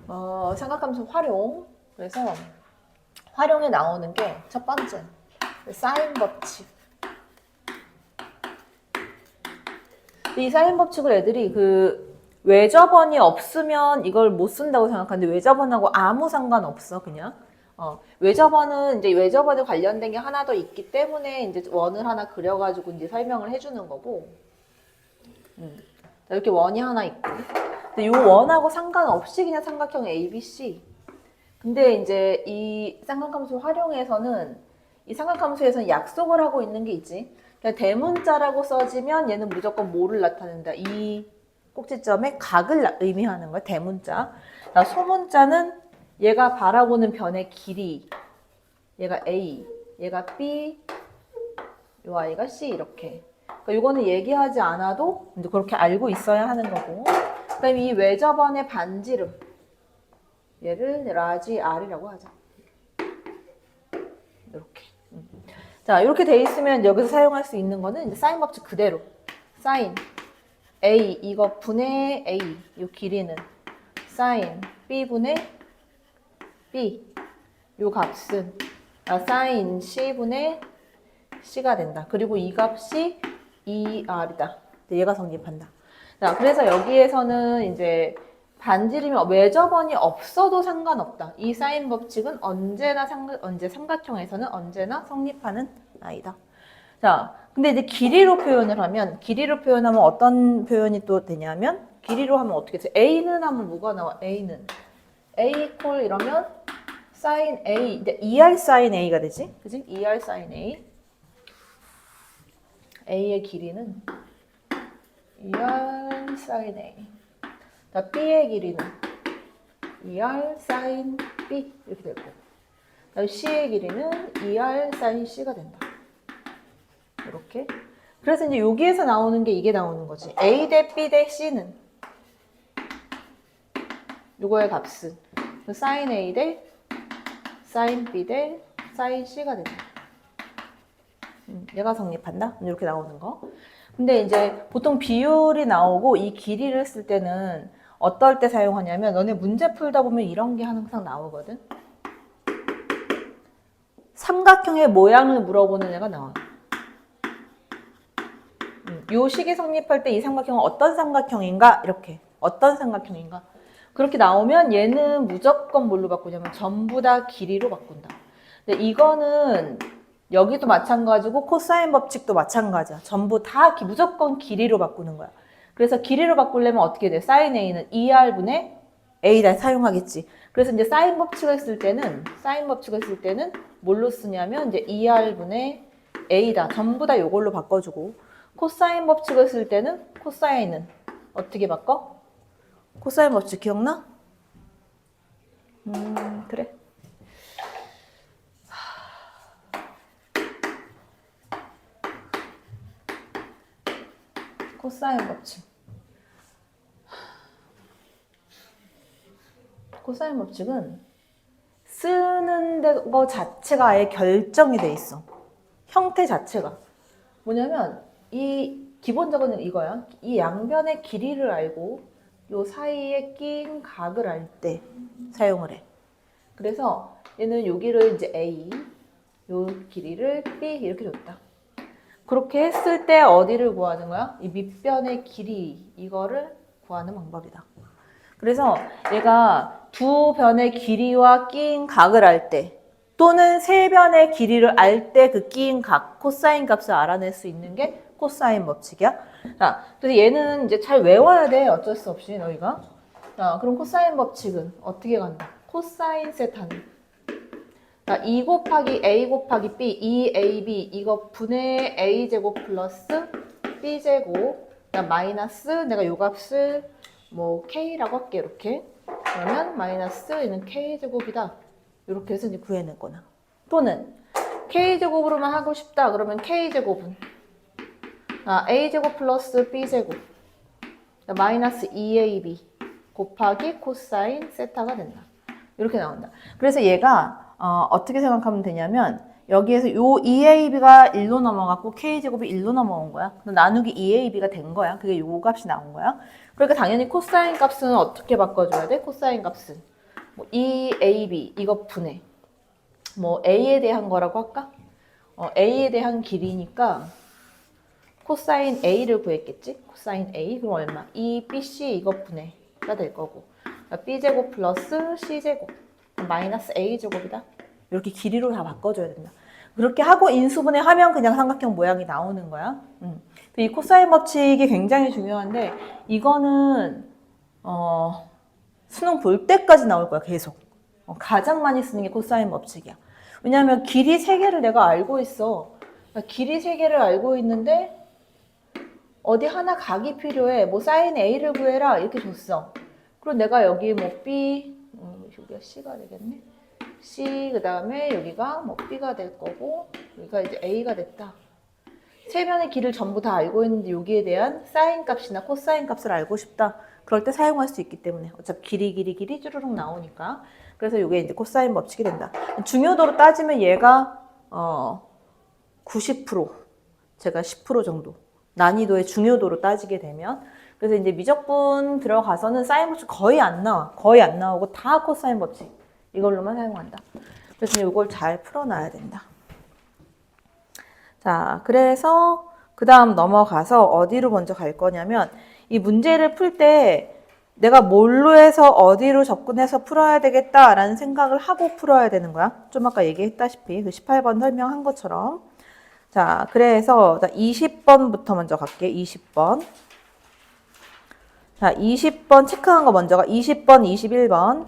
삼각함수 활용. 그래서 활용에 나오는 게 첫 번째, 사인 법칙. 이 사인 법칙을 애들이 외접원이 없으면 이걸 못 쓴다고 생각하는데 외접원하고 아무 상관없어, 그냥. 외접원은 이제 외접원에 관련된 게 하나 더 있기 때문에 이제 원을 하나 그려가지고 이제 설명을 해주는 거고. 이렇게 원이 하나 있고. 근데 이 원하고 상관없이 그냥 삼각형 ABC. 근데 이제 이 삼각함수 활용해서는 이 삼각함수에서는 약속을 하고 있는 게 있지. 그냥 대문자라고 써지면 얘는 무조건 뭐를 나타낸다. 이 꼭지점에 각을 의미하는 거야. 대문자. 소문자는 얘가 바라보는 변의 길이. 얘가 A, 얘가 B, 이 아이가 C 이렇게. 그러니까 이거는 얘기하지 않아도 이제 그렇게 알고 있어야 하는 거고. 그다음에 이 외접원의 반지름. 얘를 라지 R이라고 하자. 이렇게. 자, 이렇게 돼 있으면 여기서 사용할 수 있는 거는 이제 사인 법칙 그대로. 사인 A 이거 분의 A 이 길이는 사인 B분의 B 요 값은 사인 C분의 C가 된다. 그리고 이 값이 2R이다. 얘가 성립한다. 자, 그래서 여기에서는 이제 반지름이 외접원이 없어도 상관없다. 이 사인 법칙은 언제 삼각형에서는 언제나 성립하는 아이다. 자, 근데 이제 길이로 표현하면 어떤 표현이 또 되냐면 길이로 하면 어떻게 돼? A는 하면 뭐가 나와? A는 A 콜 이러면 사인 A, 이제 2R 사인 A가 되지? 그지? 2R 사인 A. A의 길이는 2R 사인 A. 자, B의 길이는 2R 사인 B 이렇게 될 거고. C의 길이는 2R 사인 C가 된다. 이렇게. 그래서 이제 여기에서 나오는 게 이게 나오는 거지. A 대 B 대 C는 요거의 값은 사인 A 대 사인 B 대 사인 C가 된다. 얘가 성립한다. 이렇게 나오는 거. 근데 이제 보통 비율이 나오고 이 길이를 쓸 때는 어떨 때 사용하냐면 너네 문제 풀다 보면 이런 게 항상 나오거든. 삼각형의 모양을 물어보는 애가 나와. 요 식이 성립할 때 이 삼각형은 어떤 삼각형인가? 이렇게. 어떤 삼각형인가? 그렇게 나오면 얘는 무조건 뭘로 바꾸냐면 전부 다 길이로 바꾼다. 근데 이거는 여기도 마찬가지고 코사인 법칙도 마찬가지야. 전부 다 무조건 길이로 바꾸는 거야. 그래서 길이로 바꾸려면 어떻게 돼? 사인 A는 2R분의 A다 사용하겠지. 그래서 이제 사인 법칙을 쓸 때는 뭘로 쓰냐면 이제 2R분의 A다. 전부 다 이걸로 바꿔주고 코사인 법칙을 쓸 때는 코사인은 어떻게 바꿔? 코사인 법칙 기억나? 그래. 코사인 법칙. 코사인 법칙은 쓰는 거 자체가 아예 결정이 돼 있어. 형태 자체가. 뭐냐면 이 기본적으로 이거야. 이 양변의 길이를 알고 요 사이에 낀 각을 알 때 사용을 해. 그래서 얘는 여기를 이제 A, 요 길이를 B 이렇게 줬다. 그렇게 했을 때 어디를 구하는 거야? 이 밑변의 길이 이거를 구하는 방법이다. 그래서 얘가 두 변의 길이와 끼인 각을 알 때 또는 세 변의 길이를 알 때 그 끼인 각, 코사인 값을 알아낼 수 있는 게 코사인 법칙이야. 자, 그래서 얘는 이제 잘 외워야 돼. 어쩔 수 없이 너희가. 자, 그럼 코사인 법칙은 어떻게 간다? 코사인 세타는 2 곱하기 A 곱하기 B, 2AB 이거 분의 A제곱 플러스 B제곱 마이너스 내가 요 값을 뭐 K라고 할게 이렇게. 그러면 마이너스 얘는 K제곱이다. 이렇게 해서 이제 구해낼 거나. 또는 K제곱으로만 하고 싶다. 그러면 K제곱은 A제곱 플러스 B제곱 마이너스 2AB 곱하기 코사인 세타가 된다. 이렇게 나온다. 그래서 얘가 어떻게 생각하면 되냐면 여기에서 요 2AB가 1로 넘어갔고 K제곱이 1로 넘어온 거야. 나누기 2AB가 된 거야. 그게 요 값이 나온 거야. 그러니까 당연히 코사인 값은 어떻게 바꿔줘야 돼? 코사인 값은 뭐 EAB 이거 분해. 뭐 A에 대한 거라고 할까? A에 대한 길이니까 코사인 A를 구했겠지? 코사인 A 그럼 얼마? EBC 이거 분해가 될 거고 B제곱 플러스 C제곱 마이너스 A제곱이다. 이렇게 길이로 다 바꿔줘야 된다. 그렇게 하고 인수분해 하면 그냥 삼각형 모양이 나오는 거야. 이 코사인 법칙이 굉장히 중요한데 이거는 수능 볼 때까지 나올 거야 계속. 가장 많이 쓰는 게 코사인 법칙이야. 왜냐하면 길이 3개를 내가 알고 있어. 길이 3개를 알고 있는데 어디 하나 각이 필요해. 뭐 사인 A를 구해라 이렇게 줬어. 그리고 내가 여기 뭐 B, 여기가 C가 되겠네. C 그 다음에 여기가 뭐 B가 될 거고 여기가 이제 A가 됐다. 세 변의 길을 전부 다 알고 있는데 여기에 대한 사인 값이나 코사인 값을 알고 싶다. 그럴 때 사용할 수 있기 때문에 어차피 길이 쭈루룩 나오니까. 그래서 이게 이제 코사인 법칙이 된다. 중요도로 따지면 얘가 90%, 제가 10% 정도. 난이도의 중요도로 따지게 되면. 그래서 이제 미적분 들어가서는 사인 법칙 거의 안 나와. 거의 안 나오고 다 코사인 법칙. 이걸로만 사용한다. 그래서 이걸 잘 풀어놔야 된다. 자, 그래서 그 다음 넘어가서 어디로 먼저 갈 거냐면 이 문제를 풀 때 내가 뭘로 해서 어디로 접근해서 풀어야 되겠다라는 생각을 하고 풀어야 되는 거야. 좀 아까 얘기했다시피 그 18번 설명한 것처럼. 자, 그래서 20번부터 먼저 갈게. 20번. 자, 20번 체크한 거 먼저 가. 20번, 21번.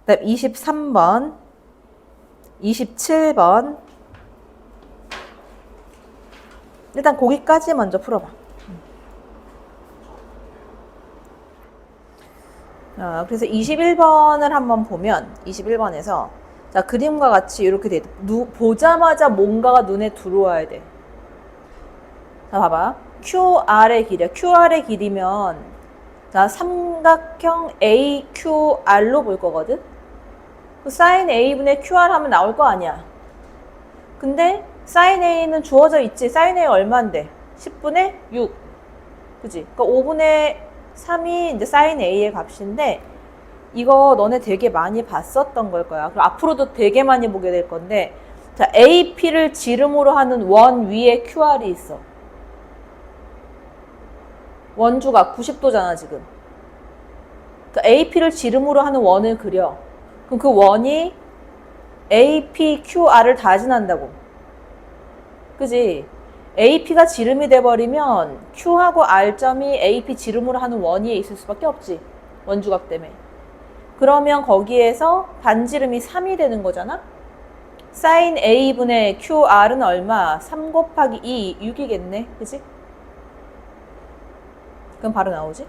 그다음 23번. 27번. 일단 거기까지 먼저 풀어봐. 그래서 21번을 한번 보면 21번에서 자 그림과 같이 이렇게 돼. 보자마자 뭔가가 눈에 들어와야 돼. 자 봐봐. QR의 길이야. QR의 길이면 자 삼각형 AQR로 볼 거거든. 그 사인 A분의 QR 하면 나올 거 아니야. 근데 사인 A는 주어져 있지. 사인 A 얼마인데? 10분의 6. 그지? 그러니까 5분의 3이 이제 사인 A의 값인데 이거 너네 되게 많이 봤었던 걸 거야. 그럼 앞으로도 되게 많이 보게 될 건데 자, AP를 지름으로 하는 원 위에 QR이 있어. 원주가 90도잖아, 지금. 그러니까 AP를 지름으로 하는 원을 그려. 그럼 그 원이 AP, QR을 다 지난다고. 그지? AP가 지름이 돼버리면 Q하고 R점이 AP 지름으로 하는 원 위에 있을 수밖에 없지. 원주각 때문에. 그러면 거기에서 반지름이 3이 되는 거잖아? 사인 A분의 QR은 얼마? 3 곱하기 2, 6이겠네. 그지? 그럼 바로 나오지?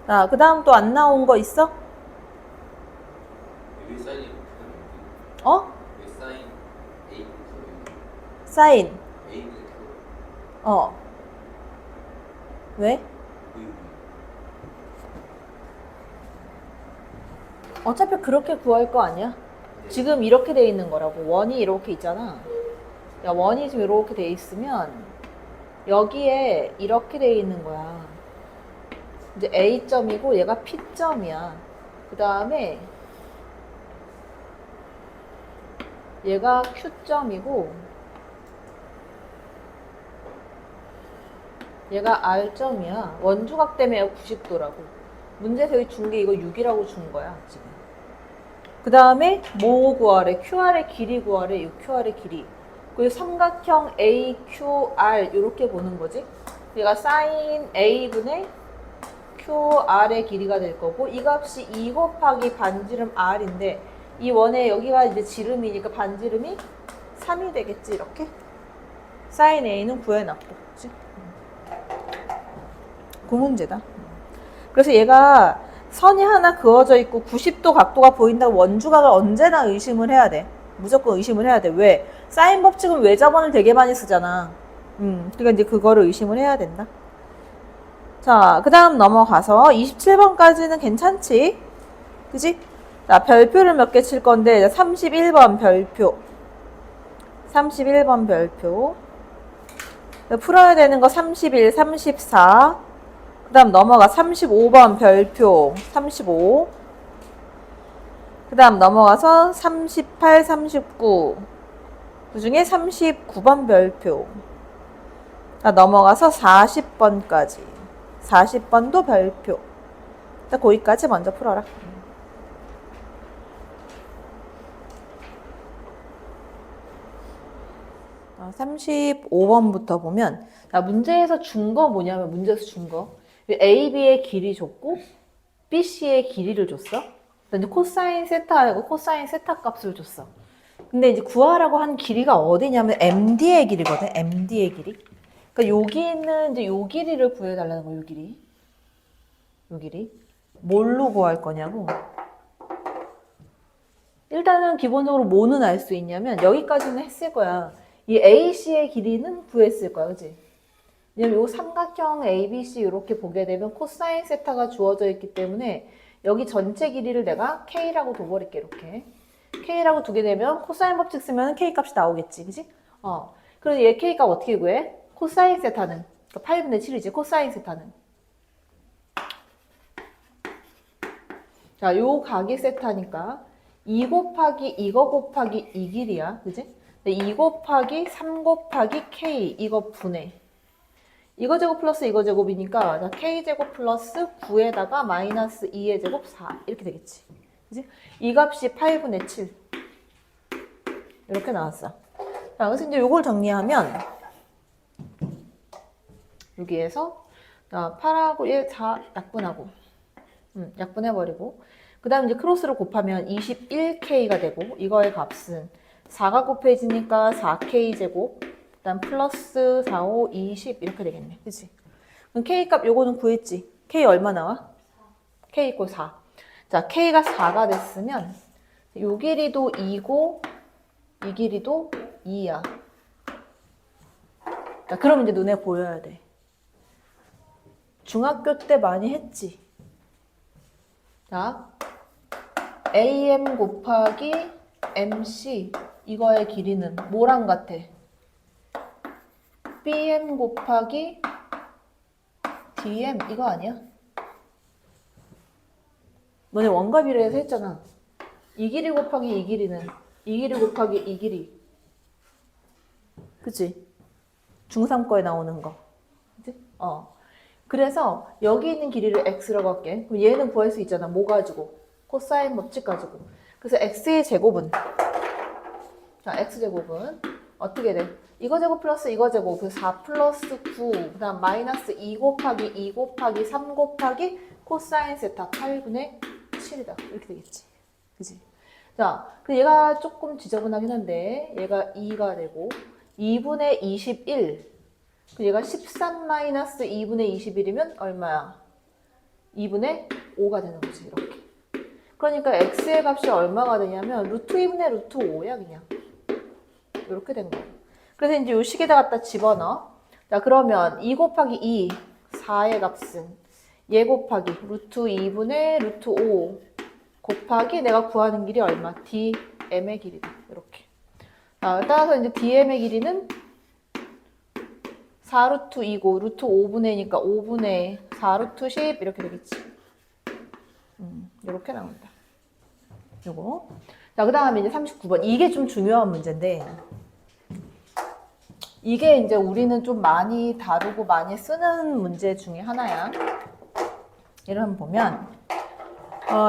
자, 그 다음 또 안 나온 거 있어? 왜 사인이 어? 왜 사인 A 사인. A는 왜? 어차피 그렇게 구할 거 아니야? 지금 이렇게 돼 있는 거라고. 원이 이렇게 있잖아. 야, 원이 지금 이렇게 돼 있으면 여기에 이렇게 돼 있는 거야. 이제 A점이고 얘가 P점이야. 그 다음에 얘가 Q점이고 얘가 R점이야. 원주각 때문에 90도라고. 문제에서 여기 준 게 이거 6이라고 준 거야, 지금. 그 다음에 뭐 구하래? QR의 길이 구하래. 이 QR의 길이. 그리고 삼각형 AQR 이렇게 보는 거지. 얘가 사인 A분의 QR의 길이가 될 거고 이 값이 2 곱하기 반지름 R인데 이 원에 여기가 이제 지름이니까 반지름이 3이 되겠지. 이렇게. 사인 A는 구해놨고. 그치? 그 문제다. 그래서 얘가 선이 하나 그어져 있고 90도 각도가 보인다고 원주각을 언제나 의심을 해야 돼. 무조건 의심을 해야 돼. 왜? 사인 법칙은 외접원을 되게 많이 쓰잖아. 그러니까 이제 그거를 의심을 해야 된다. 자, 그 다음 넘어가서 27번까지는 괜찮지? 그지? 자, 별표를 몇 개 칠 건데 31번 별표. 31번 별표. 풀어야 되는 거 31, 34. 그 다음 넘어가 35번 별표 35. 그 다음 넘어가서 38, 39. 그 중에 39번 별표. 넘어가서 40번까지. 40번도 별표. 일단 거기까지 먼저 풀어라. 35번부터 보면 문제에서 준 거 뭐냐면 문제에서 준 거 A, B의 길이 줬고 B, C의 길이를 줬어. 근데 코사인 세타하고 코사인 세타 값을 줬어. 근데 이제 구하라고 한 길이가 어디냐면 MD의 길이거든. MD의 길이. 그러니까 여기 있는 이제 요 길이를 구해달라는 거야. 요 길이. 요 길이. 뭘로 구할 거냐고. 일단은 기본적으로 뭐는 알 수 있냐면 여기까지는 했을 거야. 이 AC의 길이는 구했을 거야. 그치? 왜냐면 요 삼각형 ABC 이렇게 보게 되면 코사인 세타가 주어져 있기 때문에 여기 전체 길이를 내가 K라고 둬버릴게. 이렇게. K라고 두게 되면 코사인 법칙 쓰면 K 값이 나오겠지. 그치? 그래서 얘 K 값 어떻게 구해? 코사인 세타는. 그러니까 8분의 7이지. 코사인 세타는. 자, 요 각이 세타니까 2 곱하기 이거 곱하기 이 길이야. 그지? 2 곱하기 3 곱하기 K 이거 분해. 이거 제곱 플러스 이거 제곱이니까 K제곱 플러스 9에다가 마이너스 2의 제곱 4 이렇게 되겠지. 그지? 이 값이 8분의 7 이렇게 나왔어. 자, 그래서 이제 요걸 정리하면 여기에서 8하고 1, 4 약분하고 약분해버리고 그 다음 이제 크로스를 곱하면 21K가 되고 이거의 값은 4가 곱해지니까 4K 제곱 그 다음 플러스 4, 5, 20 이렇게 되겠네. 그치? 그럼 K 값 요거는 구했지? K 얼마 나와? K 이꼴 4. 자, K가 4가 됐으면 요 길이도 2고 이 길이도 2야. 자, 그럼 이제 눈에 보여야 돼. 중학교 때 많이 했지? 자, AM 곱하기 MC 이거의 길이는 뭐랑 같아? BM 곱하기 DM 이거 아니야? 너네 원가비례해서 했잖아. 이 길이 곱하기 이 길이는 이 길이 곱하기 이 길이. 그치? 중3 거에 나오는 거. 그치? 그래서 여기 있는 길이를 x라고 할게. 그럼 얘는 구할 수 있잖아. 뭐 가지고? 코사인 법칙 가지고. 그래서 x의 제곱은 자, x제곱은 어떻게 돼? 이거 제곱 플러스 이거 제곱 그래서 4 플러스 9 그 다음 마이너스 2 곱하기 2 곱하기 3 곱하기 코사인 세타 8분의 7이다. 이렇게 되겠지. 그치? 자, 그 얘가 조금 지저분하긴 한데 얘가 2가 되고 2분의 21 얘가 13 마이너스 2분의 21이면 얼마야? 2분의 5가 되는 거지. 이렇게. 그러니까 x의 값이 얼마가 되냐면 루트 2분의 루트 5야 그냥. 이렇게 된 거야. 그래서 이제 요 식에다 갖다 집어넣어. 자, 그러면 2 곱하기 2 4의 값은 얘 곱하기 루트 2분의 루트 5 곱하기 내가 구하는 길이 얼마? DM의 길이다. 이렇게. 자, 따라서 이제 DM의 길이는 4루트 2고 루트 5분의 2니까 5분의 4루트 10 이렇게 되겠지. 이렇게 나온다. 요거. 자, 그 다음에 이제 39번. 이게 좀 중요한 문제인데 이게 이제 우리는 좀 많이 다루고 많이 쓰는 문제 중에 하나야. 얘를 한번 보면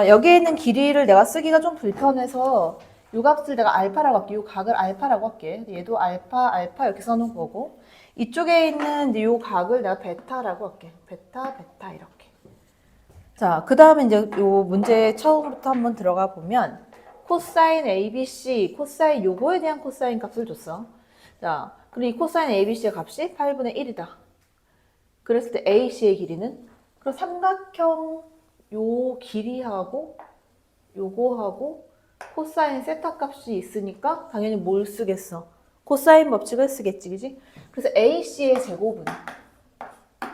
여기에 있는 길이를 내가 쓰기가 좀 불편해서 요 값을 내가 알파라고 할게. 요 각을 알파라고 할게. 얘도 알파, 알파 이렇게 써놓은 거고 이쪽에 있는 이제 요 각을 내가 베타라고 할게. 베타, 베타 이렇게. 자, 그 다음에 이제 요 문제 처음부터 한번 들어가 보면 코사인 ABC, 코사인 요거에 대한 코사인 값을 줬어. 자, 그리고 이 코사인 ABC의 값이 8분의 1이다. 그랬을 때 AC의 길이는 그럼 삼각형 요 길이하고 요거하고 코사인 세타 값이 있으니까 당연히 뭘 쓰겠어? 코사인 법칙을 쓰겠지, 그지? 그래서 AC의 제곱은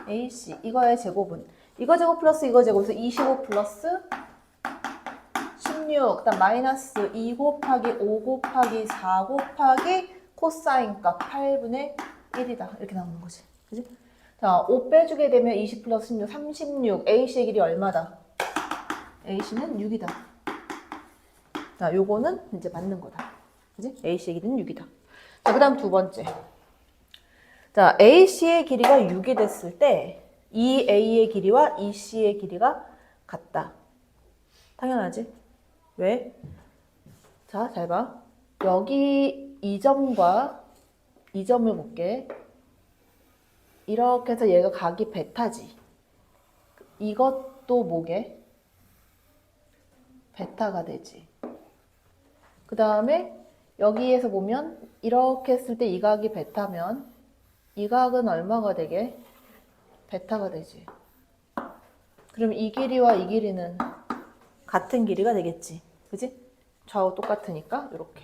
AC 이거의 제곱은 이거 제곱 플러스 이거 제곱에서 25 플러스 16 그다음 마이너스 2 곱하기 5 곱하기 4 곱하기 코사인 값 8분의 1이다. 이렇게 나오는 거지. 그지? 자, 5 빼주게 되면 20 플러스 16, 36. AC의 길이 얼마다? AC는 6이다. 자, 요거는 이제 맞는 거다. 그지? AC의 길이는 6이다. 자, 그 다음 두 번째. 자, AC의 길이가 6이 됐을 때 EA의 길이와 EC의 길이가 같다. 당연하지? 왜? 자, 잘 봐. 여기 이 점과 이 점을 볼게. 이렇게 해서 얘가 각이 베타지. 이것도 뭐게? 베타가 되지. 그 다음에 여기에서 보면 이렇게 했을 때 이 각이 베타면 이 각은 얼마가 되게? 베타가 되지. 그럼 이 길이와 이 길이는 같은 길이가 되겠지. 그지? 좌우 똑같으니까 이렇게.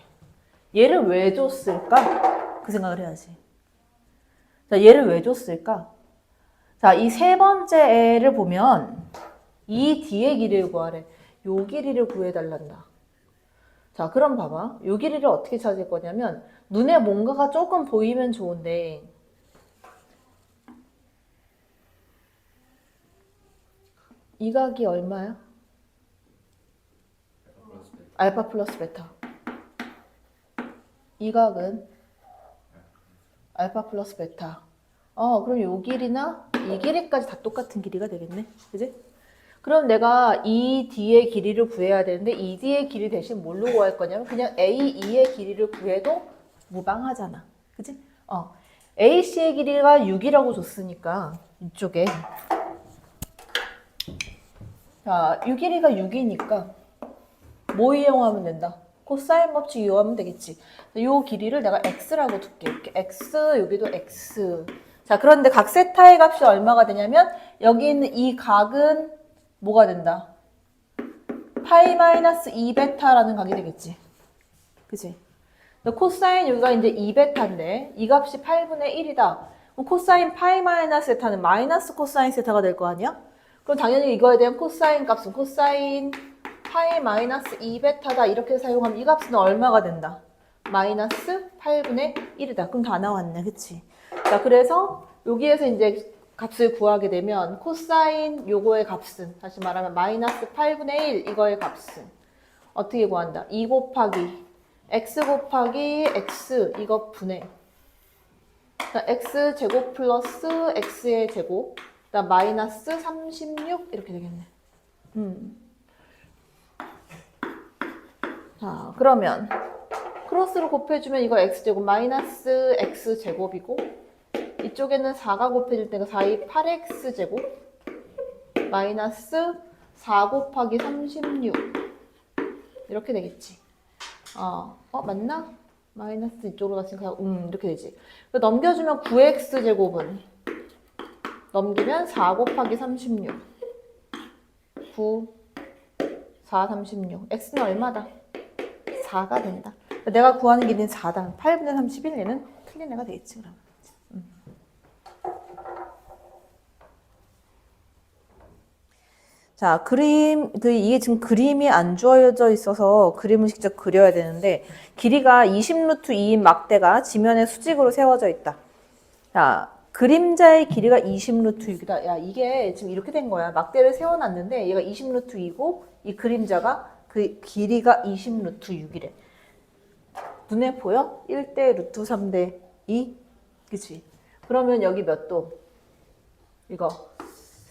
얘를 왜 줬을까? 그 생각을 해야지. 자, 얘를 왜 줬을까? 자, 이 세 번째 애를 보면 이 뒤의 길이를 구하래. 요 길이를 구해달란다. 자, 그럼 봐봐. 요 길이를 어떻게 찾을 거냐면 눈에 뭔가가 조금 보이면 좋은데 이 각이 얼마야? 알파 플러스 베타. 이 각은 알파 플러스 베타. 그럼 요 길이나 이 길이까지 다 똑같은 길이가 되겠네. 그지? 그럼 내가 이 D의 길이를 구해야 되는데 이 D의 길이 대신 뭘로 구할 거냐면 그냥 AE의 길이를 구해도 무방하잖아. 그지? AC의 길이가 6이라고 줬으니까 이쪽에 자, 이 길이가 6이니까 뭐 이용하면 된다? 코사인 법칙 이용하면 되겠지. 이 길이를 내가 x라고 둘게. 이렇게 x, 여기도 x. 자, 그런데 각 세타의 값이 얼마가 되냐면 여기 있는 이 각은 뭐가 된다? 파이 마이너스 2베타라는 각이 되겠지. 그치? 코사인 여기가 이제 2베타인데 이 값이 8분의 1이다. 그럼 코사인 파이 마이너스 세타는 마이너스 코사인 세타가 될 거 아니야? 그럼 당연히 이거에 대한 코사인 값은 코사인 파이 마이너스 2베타다. 이렇게 사용하면 이 값은 얼마가 된다? 마이너스 8분의 1이다. 그럼 다 나왔네. 그치? 자, 그래서 여기에서 이제 값을 구하게 되면 코사인 요거의 값은 다시 말하면 마이너스 8분의 1 이거의 값은 어떻게 구한다? 2 곱하기 x 곱하기 x 이거 분해. 자, x 제곱 플러스 x의 제곱 그다음 마이너스 36 이렇게 되겠네. 자, 그러면 크로스로 곱해주면 이거 x제곱 마이너스 x제곱이고 이쪽에는 4가 곱해질 때가 4이 8x제곱 마이너스 4 곱하기 36 이렇게 되겠지. 맞나? 마이너스 이쪽으로 갔으니까 이렇게 되지. 넘겨주면 9x제곱은 넘기면 4 곱하기 36 9 4 36 x는 얼마다? 4가 된다. 내가 구하는 길이는 4다. 8분의 31 얘는 틀린 애가 되겠지. 그러면. 자, 이게 지금 그림이 안 주어져 있어서 그림을 직접 그려야 되는데, 길이가 20루트 2인 막대가 지면에 수직으로 세워져 있다. 자, 그림자의 길이가 20루트 6이다. 야, 이게 지금 이렇게 된 거야. 막대를 세워놨는데, 얘가 20루트 2고, 이 그림자가 그 길이가 20루트 6이래. 눈에 보여? 1대 루트 3대 2? 그치? 그러면 여기 몇 도? 이거.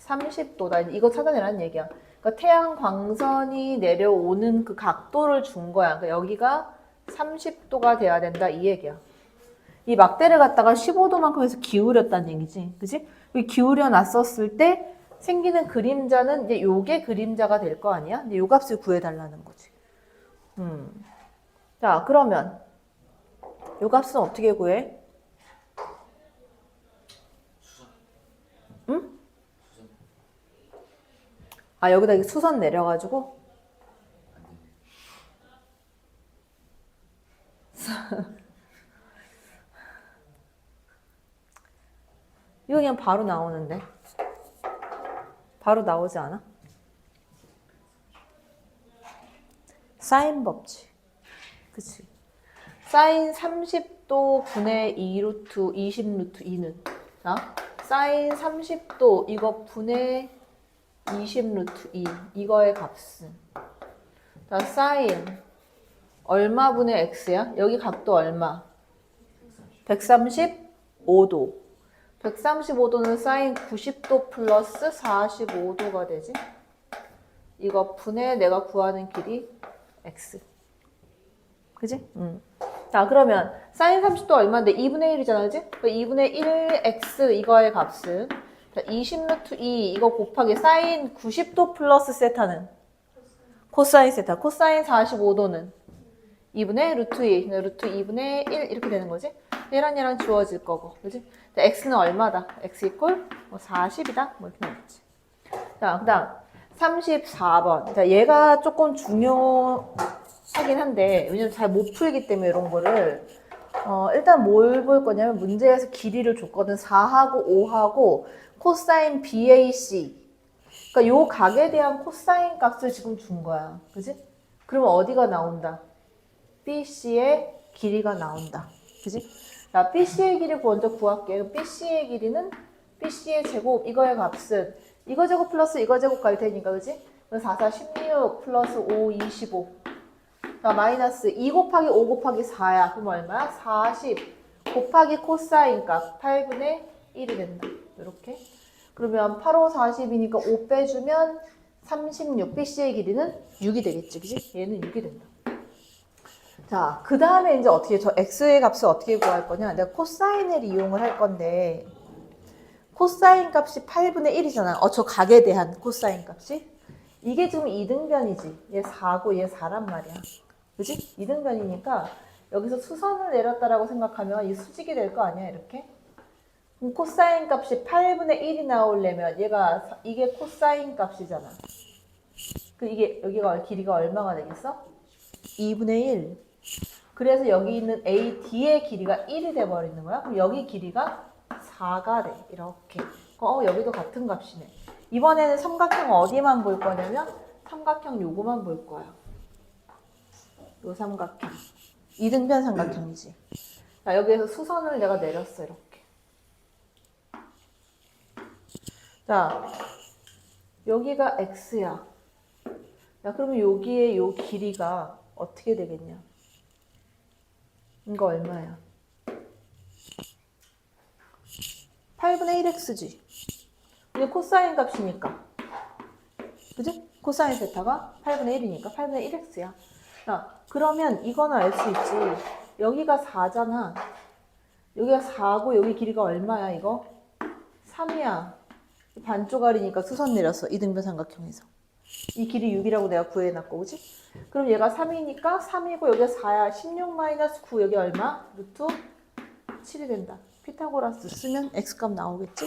30도다. 이거 찾아내라는 얘기야. 그러니까 태양 광선이 내려오는 그 각도를 준 거야. 그러니까 여기가 30도가 돼야 된다. 이 얘기야. 이 막대를 갖다가 15도만큼 해서 기울였다는 얘기지. 그치? 기울여 놨었을 때 생기는 그림자는 이제 요게 그림자가 될 거 아니야? 이제 요 값을 구해달라는 거지. 자, 그러면 요 값은 어떻게 구해? 응? 여기다 수선 내려가지고 이거 그냥 바로 나오는데 바로 나오지 않아? 사인 법칙. 그치? 사인 30도 분의 2루트 20루트 2는 자, 사인 30도 이거 분의 20 루트 2 이거의 값은 자 사인 얼마분의 x야? 여기 각도 얼마? 135도 135도는 사인 90도 플러스 45도가 되지 이거 분의 내가 구하는 길이 x 그지? 자 그러면 사인 30도 얼마인데 2분의 1이잖아 그지? 2분의 1x 이거의 값은 자, 20 루트 2 이거 곱하기 사인 90도 플러스 세타는 코사인 세타 코사인 45도는 2분의 루트 2 루트 2분의 1 이렇게 되는 거지? 얘랑 주어질 거고 그지? 자, x는 얼마다? x 이퀄 40이다 뭐 이렇게 나오겠지 자 그 다음 34번 자 얘가 조금 중요하긴 한데 왜냐면 잘 못 풀기 때문에 이런 거를 일단 뭘 볼 거냐면 문제에서 길이를 줬거든 4하고 5하고 코사인 BAC 그러니까 요 각에 대한 코사인 값을 지금 준 거야 그지? 그러면 어디가 나온다? BC의 길이가 나온다 그지? 자 BC의 길이 먼저 구할게 BC의 길이는 BC의 제곱 이거의 값은 이거 제곱 플러스 이거 제곱 갈 테니까 그지? 4, 4, 16 플러스 5, 25 자, 마이너스 2 곱하기 5 곱하기 4야. 그럼 얼마야? 40 곱하기 코사인 값 8분의 1이 된다. 이렇게. 그러면 8, 5, 40이니까 5 빼주면 36. BC의 길이는 6이 되겠지. 그지? 얘는 6이 된다. 자, 그 다음에 이제 어떻게, 저 x의 값을 어떻게 구할 거냐? 내가 코사인을 이용을 할 건데, 코사인 값이 8분의 1이잖아. 저 각에 대한 코사인 값이. 이게 지금 이등변이지. 얘 4고 얘 4란 말이야. 그지? 이등변이니까 여기서 수선을 내렸다라고 생각하면 이 수직이 될 거 아니야, 이렇게? 그럼 코사인 값이 8분의 1이 나오려면 이게 코사인 값이잖아. 이게 여기가 길이가 얼마가 되겠어? 2분의 1. 그래서 여기 있는 AD의 길이가 1이 돼 버리는 거야. 그럼 여기 길이가 4가 돼. 이렇게. 여기도 같은 값이네. 이번에는 삼각형 어디만 볼 거냐면 삼각형 요거만 볼 거야. 요 삼각형. 이등변 삼각형이지. 자, 여기에서 수선을 내가 내렸어. 이렇게. 자, 여기가 x야. 자, 그러면 여기에 요 길이가 어떻게 되겠냐? 이거 얼마야? 8분의 1x지. 이게 코사인 값이니까. 그지? 코사인 세타가 8분의 1이니까 8분의 1x야. 자, 그러면 이거는 알 수 있지. 여기가 4잖아. 여기가 4고 여기 길이가 얼마야, 이거? 3이야. 반쪽알이니까 수선 내렸어. 이등변 삼각형에서. 이 길이 6이라고 내가 구해놨고, 그지? 그럼 얘가 3이니까 3이고 여기가 4야. 16-9 여기 얼마? 루트 7이 된다. 피타고라스 쓰면 x값 나오겠지?